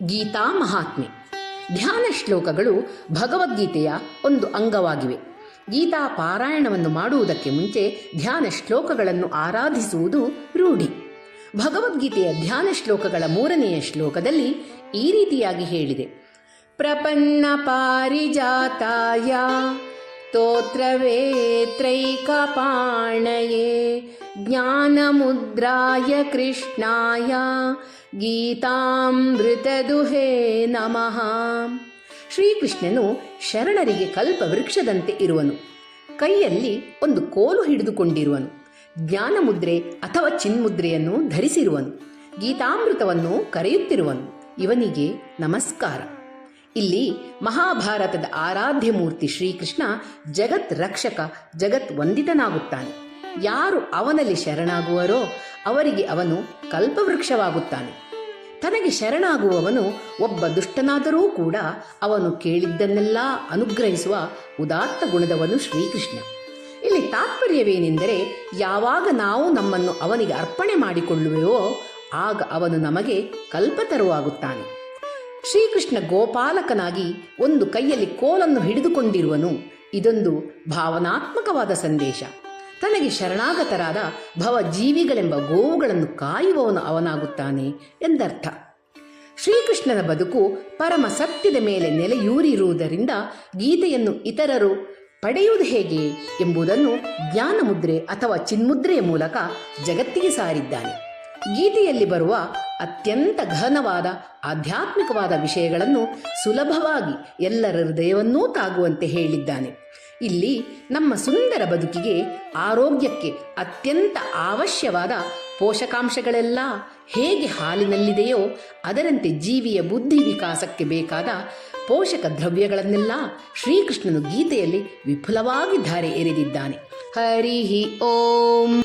ಗೀತಾ ಮಹಾತ್ಮೆ. ಧ್ಯಾನ ಶ್ಲೋಕಗಳು ಭಗವದ್ಗೀತೆಯ ಒಂದು ಅಂಗವಾಗಿವೆ. ಗೀತಾ ಪಾರಾಯಣವನ್ನು ಮಾಡುವುದಕ್ಕೆ ಮುಂಚೆ ಧ್ಯಾನ ಶ್ಲೋಕಗಳನ್ನು ಆರಾಧಿಸುವುದು ರೂಢಿ. ಭಗವದ್ಗೀತೆಯ ಧ್ಯಾನ ಶ್ಲೋಕಗಳ 3ನೆಯ ಶ್ಲೋಕದಲ್ಲಿ ಈ ರೀತಿಯಾಗಿ ಹೇಳಿದೆ: ಪ್ರಪನ್ನ ಪಾರಿಜಾತಾಯ ಸ್ತೋತ್ರವೇತ್ರೈಕಪಾಣಯೇ ಜ್ಞಾನಮುದ್ರಾಯ ಕೃಷ್ಣಾಯ ಗೀತಾಮೃತದುಹೇ ನಮಃ. ಶ್ರೀಕೃಷ್ಣನು ಶರಣರಿಗೆ ಕಲ್ಪವೃಕ್ಷದಂತೆ ಇರುವನು. ಕೈಯಲ್ಲಿ ಒಂದು ಕೋಲು ಹಿಡಿದುಕೊಂಡಿರುವನು. ಜ್ಞಾನಮುದ್ರೆ ಅಥವಾ ಚಿನ್ಮುದ್ರೆಯನ್ನು ಧರಿಸಿರುವನು. ಗೀತಾಮೃತವನ್ನು ಕರೆಯುತ್ತಿರುವನು. ಇವನಿಗೆ ನಮಸ್ಕಾರ. ಇಲ್ಲಿ ಮಹಾಭಾರತದ ಆರಾಧ್ಯ ಮೂರ್ತಿ ಶ್ರೀಕೃಷ್ಣ ಜಗತ್ ರಕ್ಷಕ, ಜಗತ್ ವಂದಿತನಾಗುತ್ತಾನೆ. ಯಾರು ಅವನಲ್ಲಿ ಶರಣಾಗುವರೋ ಅವರಿಗೆ ಅವನು ಕಲ್ಪವೃಕ್ಷವಾಗುತ್ತಾನೆ. ತನಗೆ ಶರಣಾಗುವವನು ಒಬ್ಬ ದುಷ್ಟನಾದರೂ ಕೂಡ ಅವನು ಕೇಳಿದ್ದನ್ನೆಲ್ಲ ಅನುಗ್ರಹಿಸುವ ಉದಾತ್ತ ಗುಣದವನು ಶ್ರೀಕೃಷ್ಣ. ಇಲ್ಲಿ ತಾತ್ಪರ್ಯವೇನೆಂದರೆ, ಯಾವಾಗ ನಾವು ನಮ್ಮನ್ನು ಅವನಿಗೆ ಅರ್ಪಣೆ ಮಾಡಿಕೊಳ್ಳುವೆವೋ ಆಗ ಅವನು ನಮಗೆ ಕಲ್ಪತರುವಾಗುತ್ತಾನೆ. ಶ್ರೀಕೃಷ್ಣ ಗೋಪಾಲಕನಾಗಿ ಒಂದು ಕೈಯಲ್ಲಿ ಕೋಲನ್ನು ಹಿಡಿದುಕೊಂಡಿರುವನು. ಇದೊಂದು ಭಾವನಾತ್ಮಕವಾದ ಸಂದೇಶ. ತನಗೆ ಶರಣಾಗತರಾದ ಭವಜೀವಿಗಳೆಂಬ ಗೋವುಗಳನ್ನು ಕಾಯುವವನು ಅವನಾಗುತ್ತಾನೆ ಎಂದರ್ಥ. ಶ್ರೀಕೃಷ್ಣನ ಬದುಕು ಪರಮ ಸತ್ಯದ ಮೇಲೆ ನೆಲೆಯೂರಿರುವುದರಿಂದ ಗೀತೆಯನ್ನು ಇತರರು ಪಡೆಯುವುದು ಹೇಗೆ ಎಂಬುದನ್ನು ಜ್ಞಾನಮುದ್ರೆ ಅಥವಾ ಚಿನ್ಮುದ್ರೆಯ ಮೂಲಕ ಜಗತ್ತಿಗೆ ಸಾರಿದ್ದಾನೆ. ಗೀತೆಯಲ್ಲಿ ಬರುವ ಅತ್ಯಂತ ಗಹನವಾದ ಆಧ್ಯಾತ್ಮಿಕವಾದ ವಿಷಯಗಳನ್ನು ಸುಲಭವಾಗಿ ಎಲ್ಲರ ಹೃದಯವನ್ನೂ ತಾಗುವಂತೆ ಹೇಳಿದ್ದಾನೆ. ಇಲ್ಲಿ ನಮ್ಮ ಸುಂದರ ಬದುಕಿಗೆ, ಆರೋಗ್ಯಕ್ಕೆ ಅತ್ಯಂತ ಅವಶ್ಯವಾದ ಪೋಷಕಾಂಶಗಳೆಲ್ಲ ಹೇಗೆ ಹಾಲಿನಲ್ಲಿದೆಯೋ ಅದರಂತೆ ಜೀವಿಯ ಬುದ್ಧಿ ವಿಕಾಸಕ್ಕೆ ಬೇಕಾದ ಪೋಷಕ ದ್ರವ್ಯಗಳನ್ನೆಲ್ಲ ಶ್ರೀಕೃಷ್ಣನು ಗೀತೆಯಲ್ಲಿ ವಿಪುಲವಾಗಿ ಧಾರೆ ಎರೆದಿದ್ದಾನೆ. ಹರಿ ಓಂ.